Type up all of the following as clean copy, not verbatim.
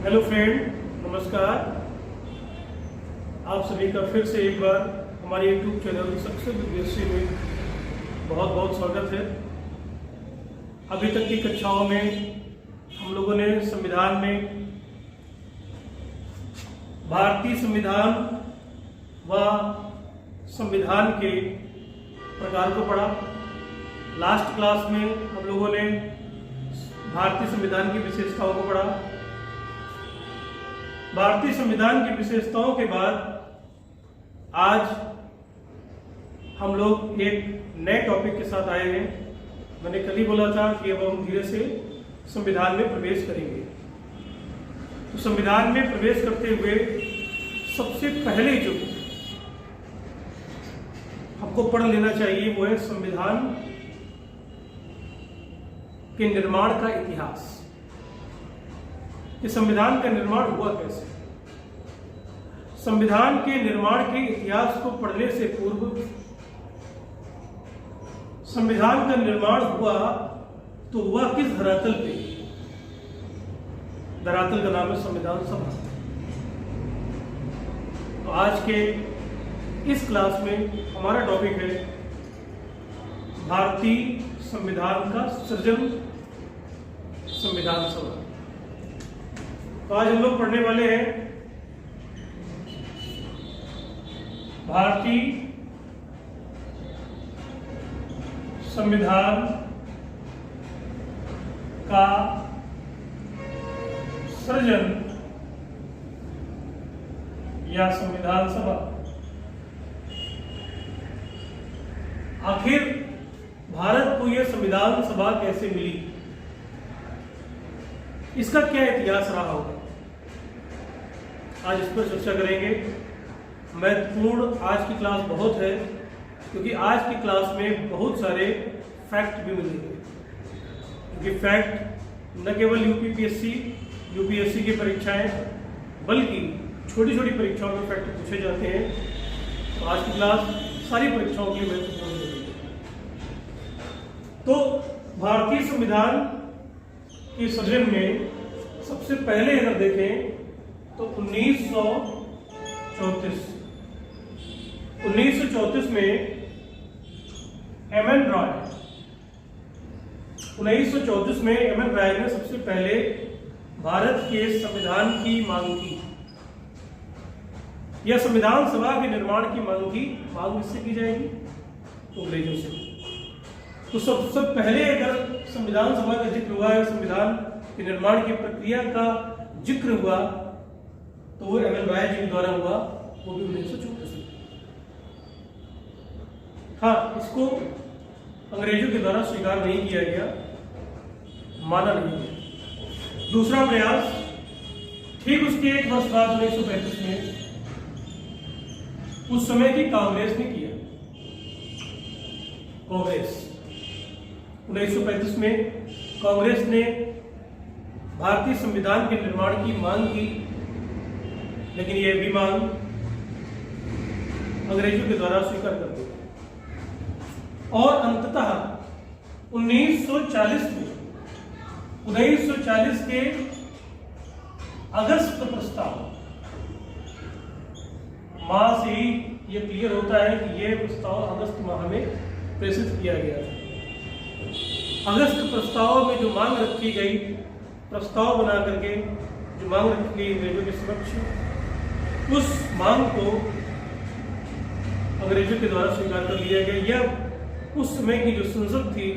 Hello friend, नमस्कार। आप सभी का फिर से एक बार हमारे यूट्यूब चैनल सक्सेस बीएससी में बहुत बहुत स्वागत है। अभी तक की कक्षाओं में हम लोगों ने संविधान में भारतीय संविधान व संविधान के प्रकार को पढ़ा। लास्ट क्लास में हम लोगों ने भारतीय संविधान की विशेषताओं को पढ़ा। भारतीय संविधान की विशेषताओं के बाद आज हम लोग एक नए टॉपिक के साथ आए हैं। मैंने कल ही बोला था कि अब हम धीरे से संविधान में प्रवेश करेंगे। तो संविधान में प्रवेश करते हुए सबसे पहले जो हमको पढ़ लेना चाहिए वो है संविधान के निर्माण का इतिहास। कि संविधान का निर्माण हुआ कैसे। संविधान के निर्माण के इतिहास को पढ़ने से पूर्व संविधान का निर्माण हुआ तो हुआ किस धरातल पे। धरातल का नाम है संविधान सभा। तो आज के इस क्लास में हमारा टॉपिक है भारतीय संविधान का सृजन, संविधान सभा। तो आज हम लोग पढ़ने वाले हैं भारतीय संविधान का सृजन या संविधान सभा। आखिर भारत को यह संविधान सभा कैसे मिली, इसका क्या इतिहास रहा होगा, आज इस पर चर्चा करेंगे। महत्वपूर्ण आज की क्लास बहुत है क्योंकि आज की क्लास में बहुत सारे फैक्ट भी मिलेंगे। क्योंकि फैक्ट न केवल यूपीएससी की परीक्षाएं बल्कि छोटी छोटी परीक्षाओं में फैक्ट पूछे जाते हैं। तो आज की क्लास सारी परीक्षाओं के लिए महत्वपूर्ण होगी। तो भारतीय संविधान के सृजन में सबसे पहले अगर देखें तो 1934 में एमएन राय ने सबसे पहले भारत के संविधान की मांग की या संविधान सभा के निर्माण की मांग की। मांग किससे की जाएगी? अंग्रेजों से। तो सबसे पहले अगर संविधान सभा का जिक्र हुआ है, संविधान के निर्माण की प्रक्रिया का जिक्र हुआ तो वो एमएन राय जी के द्वारा हुआ, वो भी 1934 में। हाँ, इसको अंग्रेजों के द्वारा स्वीकार नहीं किया गया, माना नहीं गया। दूसरा प्रयास ठीक उसके एक वर्ष बाद 1935 में उस समय की कांग्रेस ने किया। कांग्रेस 1935 में कांग्रेस ने भारतीय संविधान के निर्माण की मांग की, लेकिन यह भी मांग अंग्रेजों के द्वारा स्वीकार कर दी और अंततः 1940 के अगस्त प्रस्ताव माह से ही यह क्लियर होता है कि यह प्रस्ताव अगस्त माह में प्रेषित किया गया था। अगस्त प्रस्ताव में जो मांग रखी गई, प्रस्ताव बना करके जो मांग रखी गई अंग्रेजों के समक्ष, उस मांग को अंग्रेजों के द्वारा स्वीकार कर लिया गया। यह उस समय की जो संसद थी,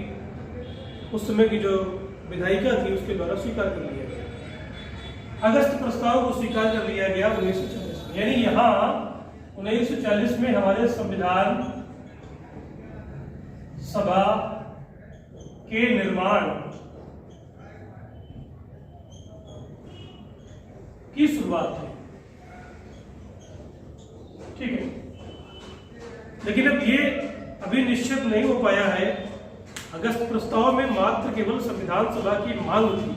उस समय की जो विधायिका थी, उसके द्वारा स्वीकार कर लिया गया। अगस्त प्रस्ताव को स्वीकार कर लिया गया 1940 में। यानी यहाँ 1940 में हमारे संविधान सभा के निर्माण की शुरुआत है। ठीक है, लेकिन अब ये अभी निश्चित नहीं हो पाया है। अगस्त प्रस्ताव में मात्र केवल संविधान सभा की मांग थी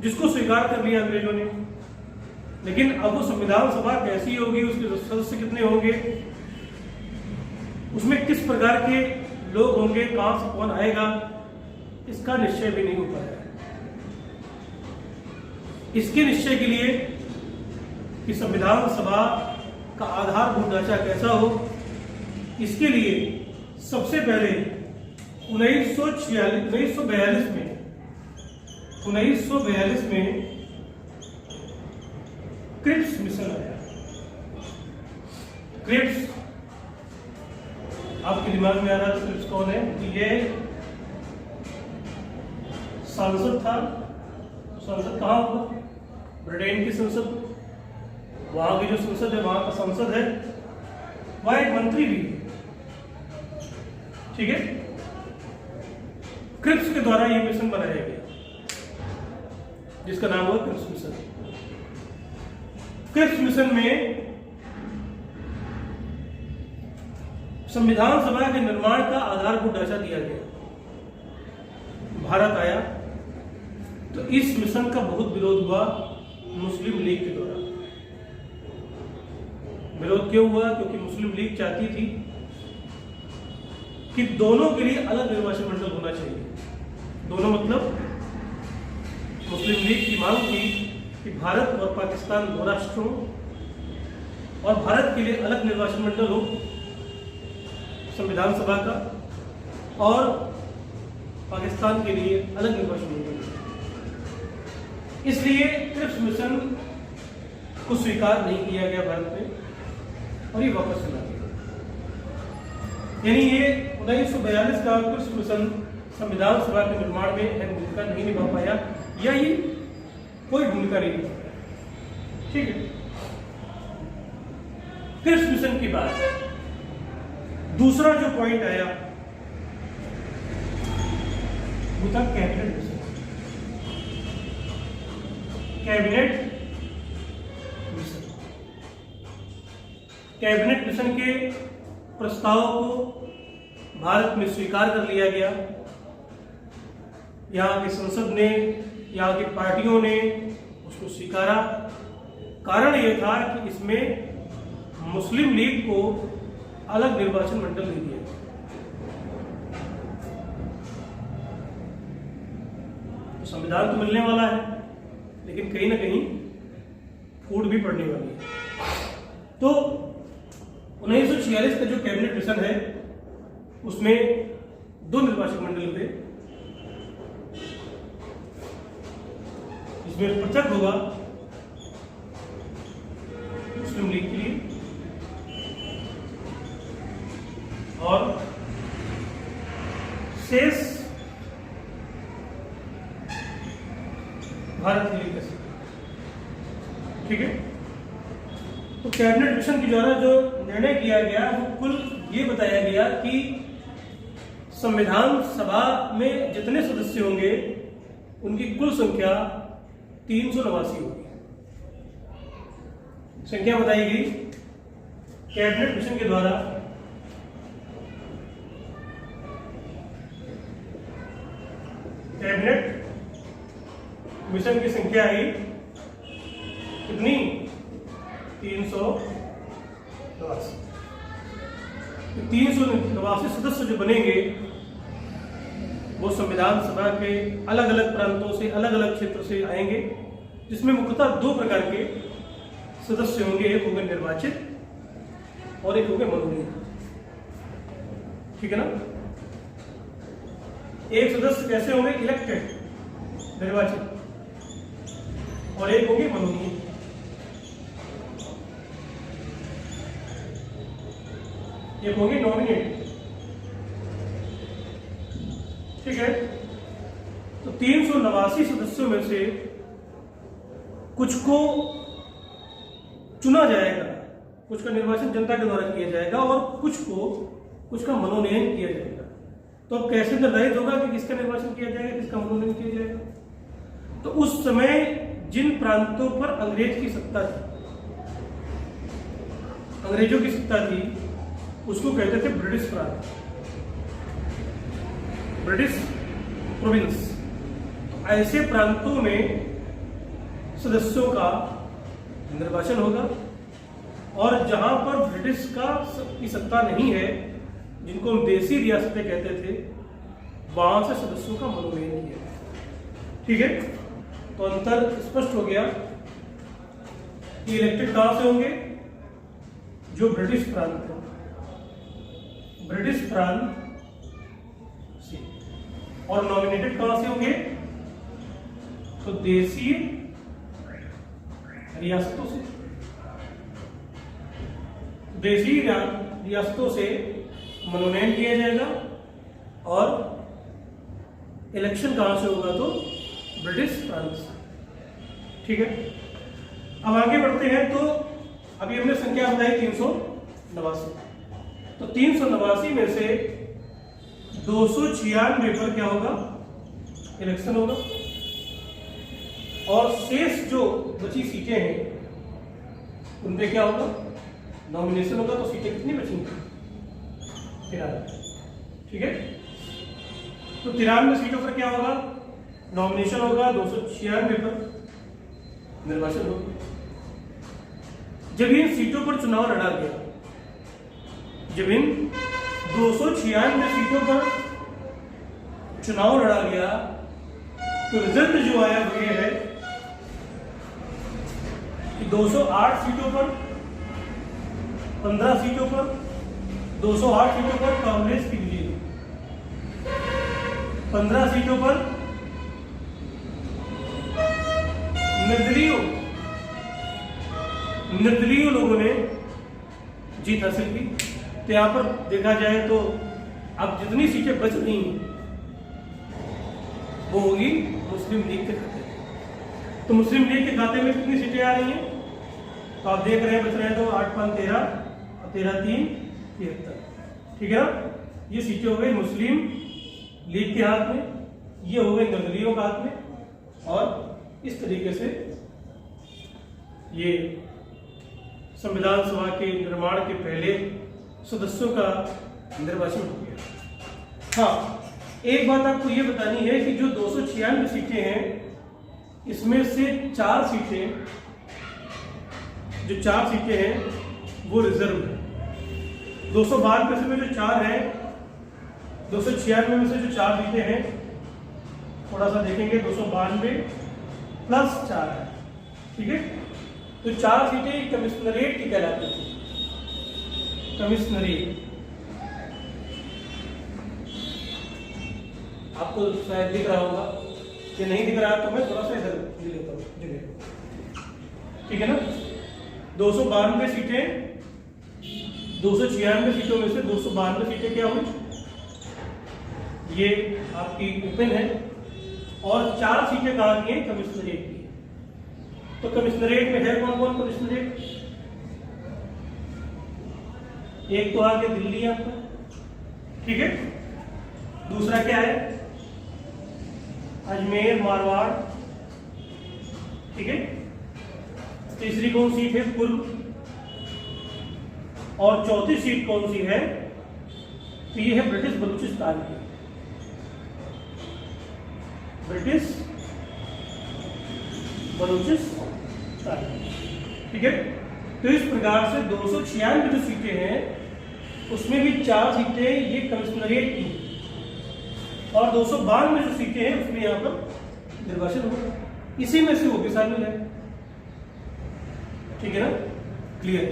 जिसको स्वीकार कर लिया अंग्रेजों ने। लेकिन अब वो संविधान सभा कैसी होगी, उसके सदस्य कितने होंगे, उसमें किस प्रकार के लोग होंगे, कहां से कौन आएगा, इसका निश्चय भी नहीं हो पाया। इसके निश्चय के लिए कि संविधान सभा का आधारभूत ढांचा कैसा हो, इसके लिए सबसे पहले 1942 में क्रिप्स मिशन आया। क्रिप्स आपके दिमाग में आ रहा था, क्रिप्स कौन है? कि ये संसद था। संसद कहाँ होगा? ब्रिटेन की संसद, वहां की जो संसद है, वहां का संसद है, वह एक मंत्री भी है, ठीक है। क्रिप्स के द्वारा यह मिशन बनाया गया, जिसका नाम हुआ क्रिप्स मिशन। क्रिप्स मिशन में संविधान सभा के निर्माण का आधारभूत ढांचा दिया गया। भारत आया तो इस मिशन का बहुत विरोध हुआ मुस्लिम लीग के द्वारा। विरोध क्यों हुआ? क्योंकि मुस्लिम लीग चाहती थी कि दोनों के लिए अलग निर्वाचन मंडल होना चाहिए। दोनों मतलब मुस्लिम लीग की मांग थी कि भारत और पाकिस्तान दो राष्ट्र हों और भारत के लिए अलग निर्वाचन मंडल हो संविधान सभा का, और पाकिस्तान के लिए अलग निर्वाचन मंडल। इसलिए क्रिप्स मिशन को स्वीकार नहीं किया गया भारत में और ये वापस चला गया। यानी ये 1942 का क्रिप्स मिशन संविधान सभा के निर्माण में अहम भूमिका नहीं निभा पाया, या ये कोई भूमिका नहीं निभा पाया, ठीक है। क्रिप्स मिशन के बाद दूसरा जो पॉइंट आया वो था cabinet mission. Cabinet mission, cabinet mission के प्रस्ताव को भारत में स्वीकार कर लिया गया। यहाँ की संसद ने, यहाँ की पार्टियों ने उसको स्वीकारा। कारण यह था कि इसमें मुस्लिम लीग को अलग निर्वाचन मंडल नहीं दिया। तो संविधान तो मिलने वाला है, लेकिन कहीं ना कहीं फूट भी पड़ने वाली है। तो 1946 का जो कैबिनेट मिशन है उसमें 2 निर्वाचन मंडल हुए। इसमें पृथक होगा मुस्लिम लीग के लिए और शेष भारत के लिए कैसे, ठीक है। तो कैबिनेट मिशन के द्वारा जो निर्णय किया गया वो कुल ये बताया गया कि संविधान सभा में जितने सदस्य होंगे उनकी कुल संख्या 389 होगी। संख्या बताई गई कैबिनेट मिशन के द्वारा। कैबिनेट मिशन की संख्या आई कितनी? 389। 389 सदस्य जो बनेंगे वो संविधान सभा के अलग अलग प्रांतों से, अलग अलग क्षेत्र से आएंगे, जिसमें मुख्यतः 2 प्रकार के सदस्य होंगे। एक होंगे निर्वाचित और एक होंगे मनोनीत, ठीक है ना। एक सदस्य कैसे होंगे? इलेक्टेड, निर्वाचित, और एक होंगे मनोनीत। एक होंगे नॉमिनेट, ठीक है। तो 389 सदस्यों में से कुछ को चुना जाएगा, कुछ का निर्वाचन जनता के द्वारा किया जाएगा और कुछ का मनोनयन किया जाएगा। तो अब कैसे निर्धारित होगा कि किसका निर्वाचन किया जाएगा, किसका मनोनयन किया जाएगा? तो उस समय जिन प्रांतों पर अंग्रेज की सत्ता थी, अंग्रेजों की सत्ता थी, उसको कहते थे ब्रिटिश प्रांत, ब्रिटिश प्रोविंस। ऐसे प्रांतों में सदस्यों का निर्वाचन होगा और जहां पर ब्रिटिश की सत्ता नहीं है, जिनको हम देसी रियासतें कहते थे, वहां से सदस्यों का मनोनयन किया, ठीक है। तो अंतर स्पष्ट हो गया कि इलेक्टेड कहां से होंगे, जो ब्रिटिश प्रांत है, ब्रिटिश प्रांत से, और नॉमिनेटेड कहां से होंगे, तो देशीय रियासतों से, देशीय रियासतों से मनोनयन किया जाएगा। और इलेक्शन कहां से होगा, तो ब्रिटिश प्रांत से। ठीक है, अब आगे बढ़ते हैं। तो अभी हमने संख्या बताई 389, तो 389 में से 296 पर क्या होगा, इलेक्शन होगा। और शेष जो बची सीटें हैं उन पे क्या होगा, नॉमिनेशन होगा। तो सीटें कितनी बचेंगी, 93। ठीक है, तो 93 सीटों पर क्या होगा, नॉमिनेशन होगा। 296 पर निर्वाचन होगा। जब इन सीटों पर चुनाव लड़ा गया, जब इन 296 सीटों पर चुनाव लड़ा गया, तो रिजल्ट जो आया वो ये है कि 208 सीटों पर, 15 सीटों पर, 208 सीटों पर कांग्रेस की विजय हुई, 15 सीटों पर निर्दलीय लोगों ने जीत हासिल की। तो यहां पर देखा जाए तो अब जितनी सीटें बच रही हैं वो होगी मुस्लिम लीग के खाते में। तो मुस्लिम लीग के खाते में कितनी सीटें आ रही हैं, तो आप देख रहे हैं बच रहे हैं, तो 8 5 13 और 13 3 73। ठीक है, ये सीटें हो गई मुस्लिम लीग के हाथ में, ये हो गई निर्दलीयों के हाथ में। और इस तरीके से ये संविधान सभा के निर्माण के पहले सदस्यों का निर्वाचन हो गया। हाँ, एक बात आपको ये बतानी है कि जो 296 सीटें हैं, इसमें से 4 सीटें, जो 4 सीटें हैं वो रिजर्व है। 292 में जो 4 है, 296 में से जो 4 सीटें हैं, थोड़ा सा देखेंगे, 292 प्लस 4 है। ठीक है, तो 4 सीटें कमिश्नरेट की कहलाती थी, कमिश्नरेट। आपको शायद दिख रहा होगा, कि नहीं दिख रहा तो मैं थोड़ा सा इधर ले लेता हूँ। ठीक है ना, 292 सीटें, 296 सीटों में से 292 सीटें क्या हुई, ये आपकी ओपन है। और 4 सीटें कहाँ की हैं, कमिश्नरेट की। तो कमिश्नरेट में है कौन कौन कमिश्नरेट, एक तो आगे दिल्ली आपका, ठीक है, दूसरा क्या है, अजमेर मारवाड़, ठीक है, तीसरी कौन सीट है, पूर्व, और चौथी सीट कौन सी है, तो ये है ब्रिटिश बलूचिस्तान की, ब्रिटिश बलूचिस्तान। ठीक है, तो इस प्रकार से 296 जो सीटें हैं उसमें भी 4 सीटें ये कमिश्नरेट की, और 292 जो सीटें हैं उसमें यहाँ पर निर्वाचन होगा। इसी में से वो भी शामिल है। ठीक है ना, क्लियर।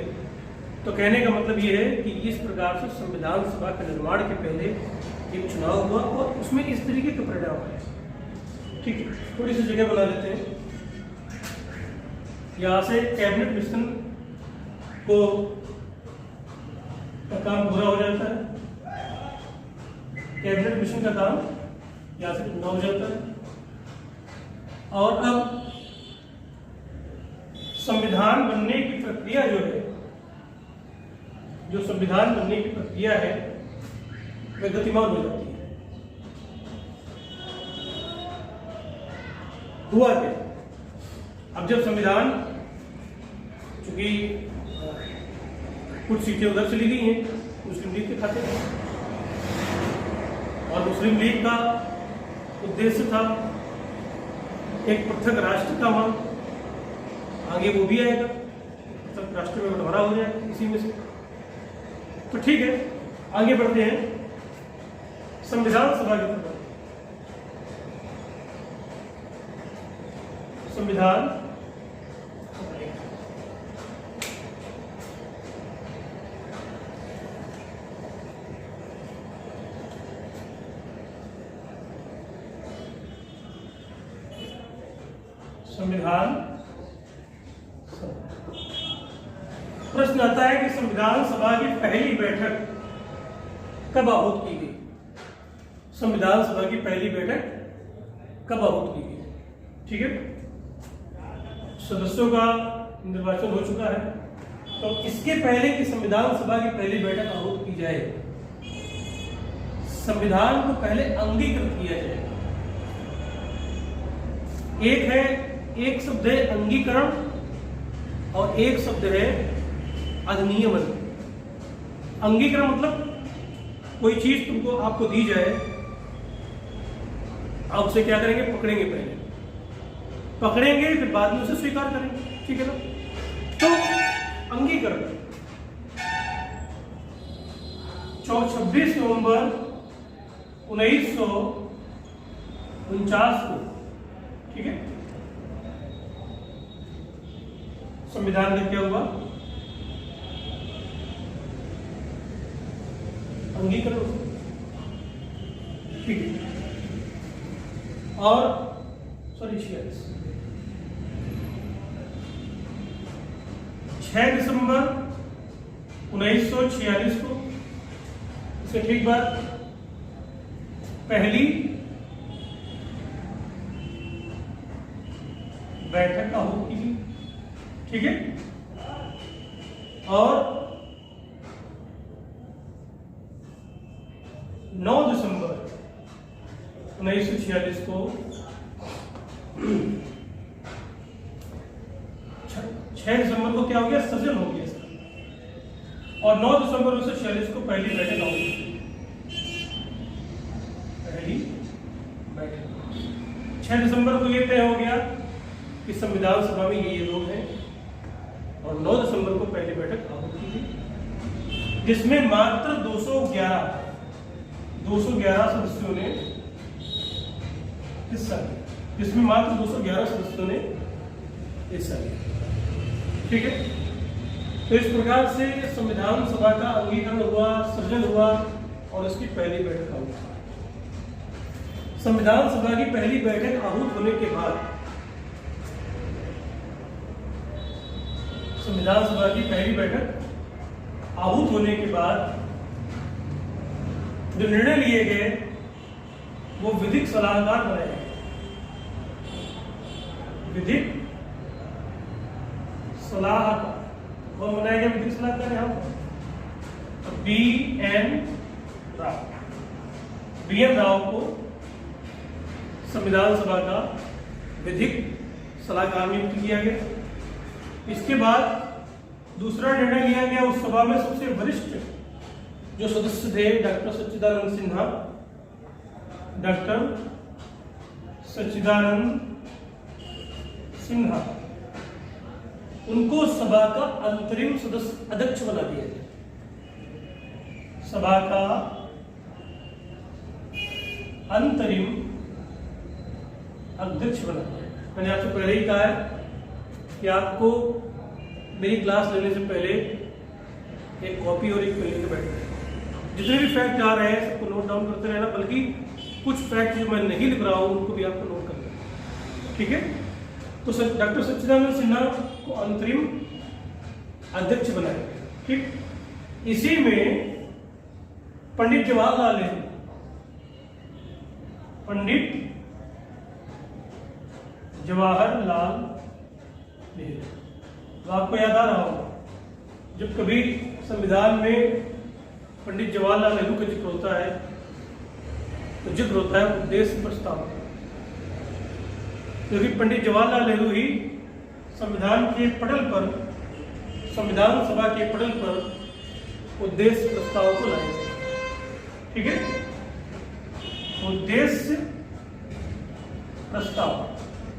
तो कहने का मतलब ये है कि इस प्रकार से संविधान सभा के निर्माण के पहले एक चुनाव हुआ और उसमें इस तरीके के परिणाम आए। ठीक है, थोड़ी सी जगह बना लेते हैं। यहाँ से कैबिनेट मिशन को का काम पूरा हो जाता है, कैबिनेट मिशन का काम यहाँ से पूरा हो जाता है। और अब संविधान बनने की प्रक्रिया जो है, जो संविधान बनने की प्रक्रिया है वह गतिमान हो जाती है। हुआ क्या, अब जब संविधान, चूंकि कुछ सीटें उधर चली गई हैं मुस्लिम लीग के खाते में, और मुस्लिम लीग का उद्देश्य था एक पृथक राष्ट्र का वहां, आगे वो भी आएगा, पृथक राष्ट्र में बंटवारा हो जाएगा इसी में से। तो ठीक है, आगे बढ़ते हैं संविधान सभा के ऊपर। संविधान संविधान प्रश्न आता है कि संविधान सभा की पहली बैठक कब आहूत की गई? संविधान सभा की पहली बैठक कब आहूत की गई? ठीक है, सदस्यों का निर्वाचन हो चुका है, तो इसके पहले कि संविधान सभा की पहली बैठक आहूत की जाए, संविधान को पहले अंगीकृत किया जाए। एक शब्द है अंगीकरण और एक शब्द है अधिनियमन। अंगीकरण मतलब कोई चीज तुमको आपको दी जाए, आप उसे क्या करेंगे? पकड़ेंगे, पहले पकड़ेंगे फिर बाद में उसे स्वीकार करेंगे, ठीक है ना? तो अंगीकरण 26 नवंबर 1949 को, ठीक है, संविधान में क्या हुआ? अंगीकरण, ठीक है। और सॉरी 6 दिसंबर 1946 को, इसके ठीक बाद पहली बैठक आहूत की गई, ठीक है। और 9 दिसंबर 1946 को 6 दिसंबर को क्या हो गया? सृजन हो गया इसका। और 9 दिसंबर 1946 को पहली बैठक आहूत, पहली बैठक। 6 दिसंबर को यह तय हो गया कि संविधान सभा में ये लोग हैं, और 9 दिसंबर को पहली बैठक आहूत की गई, जिसमें मात्र 211 सदस्यों ने हिस्सा लिया, जिसमें मात्र 211 सदस्यों ने हिस्सा लिया, ठीक है। तो इस प्रकार से संविधान सभा का अंगीकरण हुआ, सृजन हुआ और इसकी पहली बैठक आहूत। संविधान सभा की पहली बैठक आहूत होने के बाद, संविधान सभा की पहली बैठक आहूत होने के बाद जो निर्णय लिए गए वो विधिक सलाहकार बनाए गए। विधिक सलाहकार कौन बनाया गया? विधिक सलाहकार यहां बी.एन. राव को संविधान सभा का विधिक सलाहकार नियुक्त किया गया। इसके बाद दूसरा निर्णय लिया गया, उस सभा में सबसे वरिष्ठ जो सदस्य थे डॉक्टर सच्चिदानंद सिन्हा, डॉक्टर सच्चिदानंद सिन्हा, उनको सभा का अंतरिम सदस्य अध्यक्ष बना दिया गया। सभा का अंतरिम अध्यक्ष बना दिया। मैंने आपसे पहले ही कहा है कि आपको मेरी क्लास लेने से पहले एक कॉपी और एक पेन लेकर बैठना है। जितने भी फैक्ट आ रहे हैं सबको नोट डाउन करते रहना, बल्कि कुछ फैक्ट जो मैं नहीं लिख रहा हूं उनको भी आपको नोट करना है, ठीक है। तो डॉक्टर सच्चिदानंद सिन्हा को अंतरिम अध्यक्ष बनाया गया, ठीक। इसी में पंडित जवाहरलाल नेहरू, पंडित जवाहरलाल नेहरू, तो आपको याद आ रहा होगा जब कभी संविधान में पंडित जवाहरलाल नेहरू का जिक्र होता है तो जिक्र होता है उद्देश्य प्रस्ताव, क्योंकि पंडित जवाहरलाल नेहरू ही संविधान के पटल पर, संविधान सभा के पटल पर उद्देश्य प्रस्ताव को लाए, ठीक है। उद्देश्य प्रस्ताव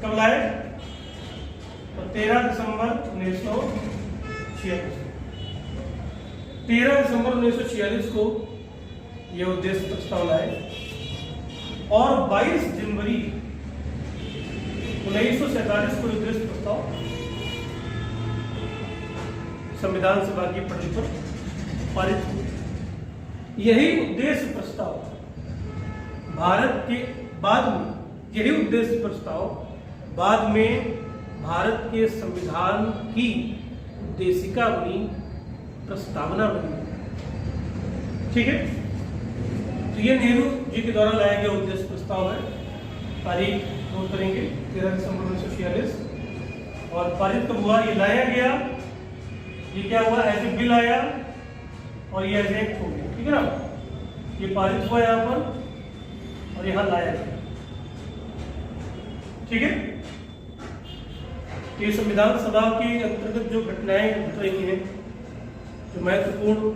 कब लाए? तो 13 दिसंबर 1946, 13 दिसंबर 1946 को यह उद्देश्य प्रस्ताव लाए और 22 जनवरी 1947 को उद्देश्य प्रस्ताव संविधान सभा की पटल पर पारित हुआ। यही उद्देश्य प्रस्ताव भारत के बाद में, यही उद्देश्य प्रस्ताव बाद में भारत के संविधान की उद्देशिका बनी, प्रस्तावना बनी। ठीक है, तो ये नेहरू जी के द्वारा लाया गया उद्देश्य प्रस्ताव है। तारीख नोट करेंगे 13 दिसंबर 1946। और पारित कब हुआ? ये लाया गया, ये क्या हुआ, एज ए बिल आया और ये एज एक्ट हो गया। ठीक है ना, ये पारित हुआ यहाँ पर और यहाँ लाया गया। ठीक है, ये संविधान सभा के अंतर्गत जो घटनाएं घट रही हैं, जो महत्वपूर्ण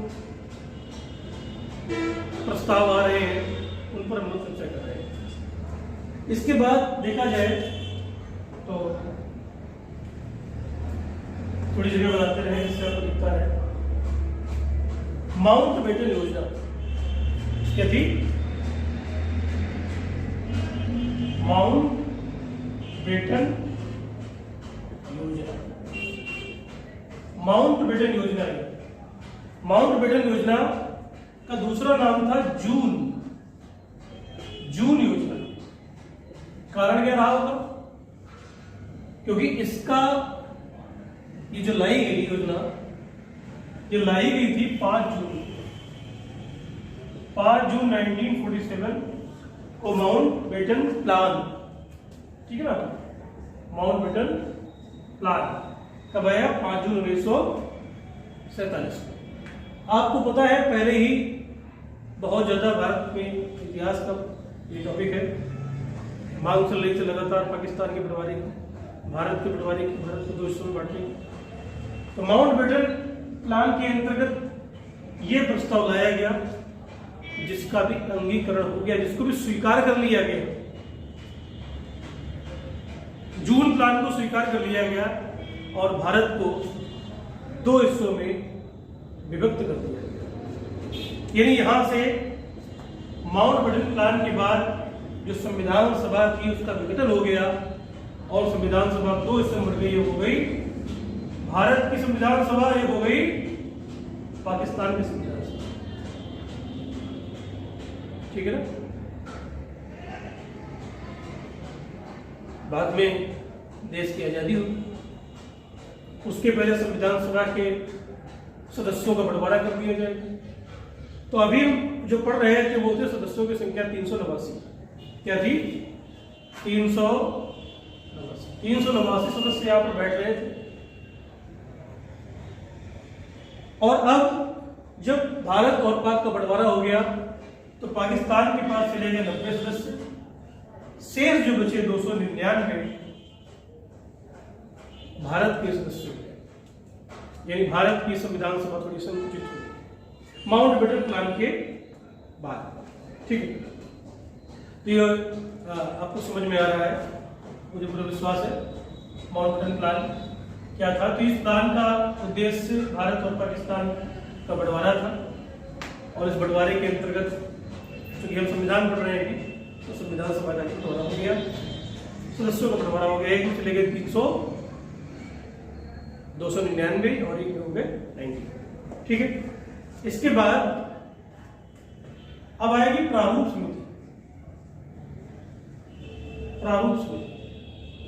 प्रस्ताव आ रहे हैं, उन पर हम लोग चर्चा कर रहे हैं। इसके बाद देखा जाए तो थोड़ी जगह बनाते रहे, जिससे आपको दिखता है माउंटबेटन योजना क्या थी? माउंटबेटन योजना, माउंटबेटन योजना है। माउंटबेटन योजना का दूसरा नाम था जून योजना। कारण क्या रहा होगा? क्योंकि इसका ये जो लाई गई योजना, ये लाई गई थी 5 जून 1947 को माउंटबेटन प्लान। ठीक है ना, माउंटबेटन प्लान कब आया? 5 जून 1947। आपको पता है पहले ही बहुत ज्यादा भारत में इतिहास का ये टॉपिक है, मांग चल रही थी लगातार पाकिस्तान के बंटवारे की, भारत के बंटवारे की, भारत को 2 हिस्सों में बांटने की। तो माउंटबेटन प्लान के अंतर्गत ये प्रस्ताव लाया गया, जिसका भी अंगीकरण हो गया, जिसको भी स्वीकार कर लिया गया। जून प्लान को स्वीकार कर लिया गया और भारत को 2 हिस्सों में विभक्त कर दिया गया। यानी यहां से माउंटबेटन प्लान के बाद जो संविधान सभा थी उसका विघटन हो गया और संविधान सभा 2 हिस्सों में बढ़ गई। हो गई भारत की संविधान सभा, एक हो गई पाकिस्तान की संविधान सभा। ठीक है ना, बाद में देश की आजादी हुई, उसके पहले संविधान सभा के सदस्यों का बंटवारा कर दिया जाएगा। तो अभी जो पढ़ रहे थे वो थे सदस्यों की संख्या 389। क्या थी? 389 सदस्य यहाँ पर बैठ रहे थे। और अब जब भारत और पाक का बंटवारा हो गया तो पाकिस्तान के पास चले गए 90 सदस्य, शेष जो बचे 299 भारत के सदस्य, यानी भारत की संविधान सभा थोड़ी संकुचित हुई माउंटबेटन प्लान के बाद। ठीक है, तो ये आपको समझ में आ रहा है, मुझे पूरा विश्वास है। माउंटबेटन प्लान क्या था? तो इस प्लान का उद्देश्य भारत और पाकिस्तान का बंटवारा था और इस बंटवारे के अंतर्गत चूंकि हम संविधान पढ़ रहे हैं तो संविधान सभा का बंटवारा हो गया, सदस्यों का बंटवारा हो गया। एक चले गए 299 और एक हो गए 90। ठीक है, इसके बाद अब आएगी प्रारूप समिति।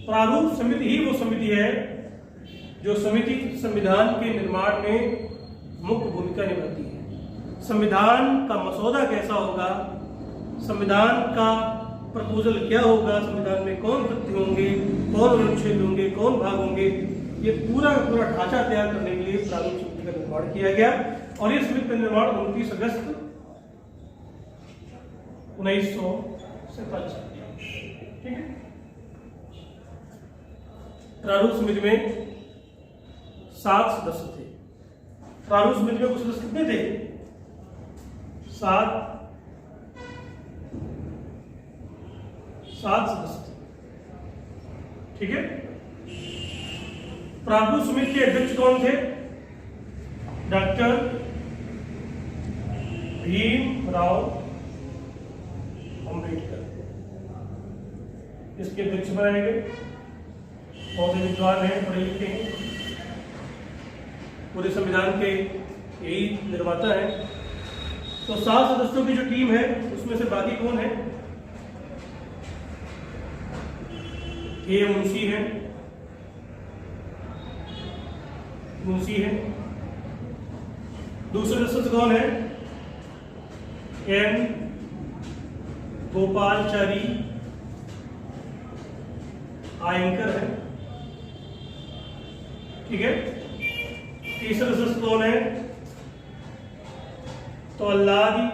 प्रारूप समिति ही वो समिति है जो समिति संविधान के निर्माण में मुख्य भूमिका निभाती है। संविधान का मसौदा कैसा होगा, संविधान का प्रपोजल क्या होगा, संविधान में कौन तथ्य होंगे, कौन अनुच्छेद होंगे, कौन भाग होंगे, ये पूरा ढांचा तैयार करने के लिए प्रारूप समिति का निर्माण किया गया। और इस समिति का निर्माण 29 अगस्त 1947। ठीक है, प्रारूप समिति में 7 सदस्य थे। प्रारूप समिति में कुछ सदस्य कितने थे? 7 सदस्य थे। ठीक है, प्रारूप समिति के अध्यक्ष कौन थे? डॉक्टर भीमराव अम्बेडकर इसके अध्यक्ष बनाए गए। बहुत ही विद्वान हैं, पढ़े लिखे हैं, पूरे संविधान के यही निर्माता हैं। तो 7 सदस्यों की जो टीम है उसमें से बाकी कौन है? ये मुंशी हैं, दूसरे सदस्य कौन है? एन गोपालचारी आयंकर है, ठीक है। तीसरा सदस्य कौन है? तो अल्लादी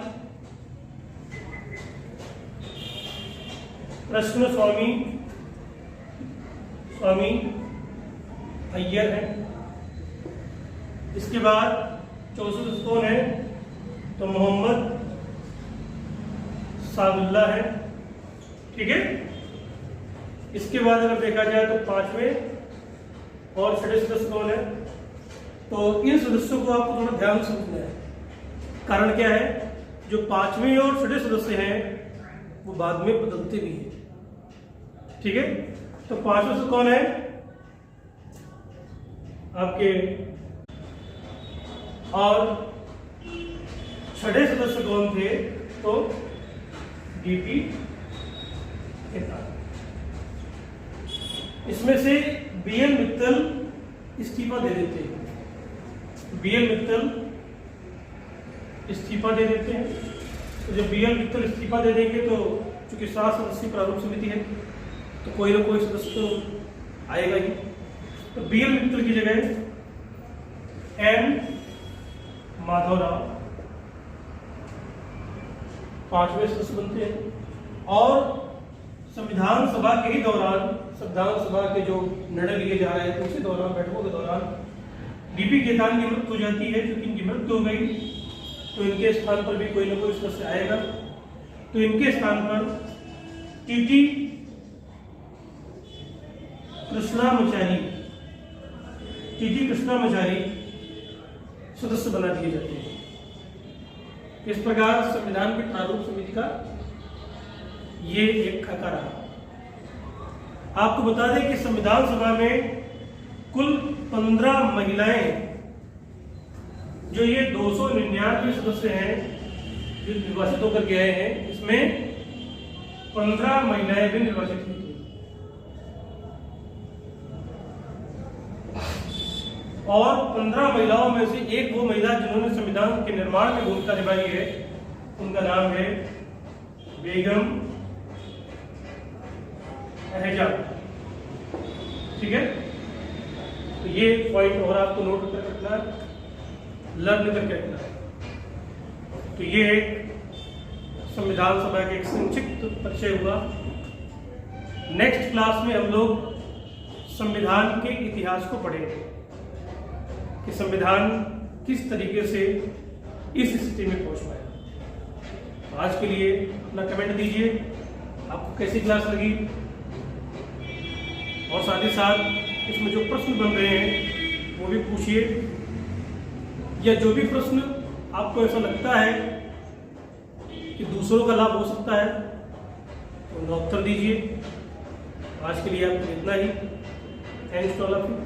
कृष्ण स्वामी अय्यर है। इसके बाद चौथा सदस्य कौन है? तो मोहम्मद सादुल्ला है, ठीक है। इसके बाद अगर देखा जाए तो 5वें और 6वें सदस्य कौन है? तो इन सदस्यों को आपको थोड़ा ध्यान से समझना है। कारण क्या है? जो 5वें और 6वें सदस्य हैं वो बाद में बदलते भी हैं, ठीक है। तो 5वें सदस्य कौन है आपके, और 6वें सदस्य कौन थे? तो डीपी खेतान। इसमें से बीएल मित्तल इस्तीफा दे देते हैं, तो जब बीएल मित्तल इस्तीफा दे देंगे तो चूंकि 7 सदस्यीय प्रारूप समिति है तो कोई ना कोई सदस्य तो आएगा ही। तो बीएल मित्तल की जगह एन माधवराव 5वें सदस्य बनते हैं। और संविधान सभा के ही दौरान, संविधान सभा के जो निर्णय लिए जा रहे हैं उसी दौरान, बैठकों के दौरान डीपी खेतान की मृत्यु हो जाती है। क्योंकि इनकी मृत्यु हो गई तो इनके स्थान पर भी कोई ना कोई सदस्य आएगा। तो इनके स्थान पर टीटी कृष्णामाचारी सदस्य बना दिए जाते हैं। इस प्रकार संविधान की प्रारूप समिति का ये एक खाका रहा। आपको बता दें कि संविधान सभा में कुल 15 महिलाएं, जो ये 299 सदस्य हैं जो निर्वाचित होकर के आए हैं, इसमें 15 महिलाएं भी निर्वाचित हुई थी। और 15 महिलाओं में से एक वो महिला जिन्होंने संविधान के निर्माण में भूमिका निभाई है, उनका नाम है बेगम एजाज, ठीक है। तो ये पॉइंट और आपको नोट कर रखना, लर्न करके रखना है। तो ये एक संविधान सभा के एक संक्षिप्त परिचय हुआ। नेक्स्ट क्लास में हम लोग संविधान के इतिहास को पढ़ेंगे कि संविधान किस तरीके से इस स्थिति में पहुंच पाया। आज के लिए अपना कमेंट दीजिए, आपको कैसी क्लास लगी, और साथ ही साथ इसमें जो प्रश्न बन रहे हैं वो भी पूछिए, या जो भी प्रश्न आपको ऐसा लगता है कि दूसरों का लाभ हो सकता है तो उनका उत्तर दीजिए। आज के लिए आपको इतना ही। Thanks to all of you.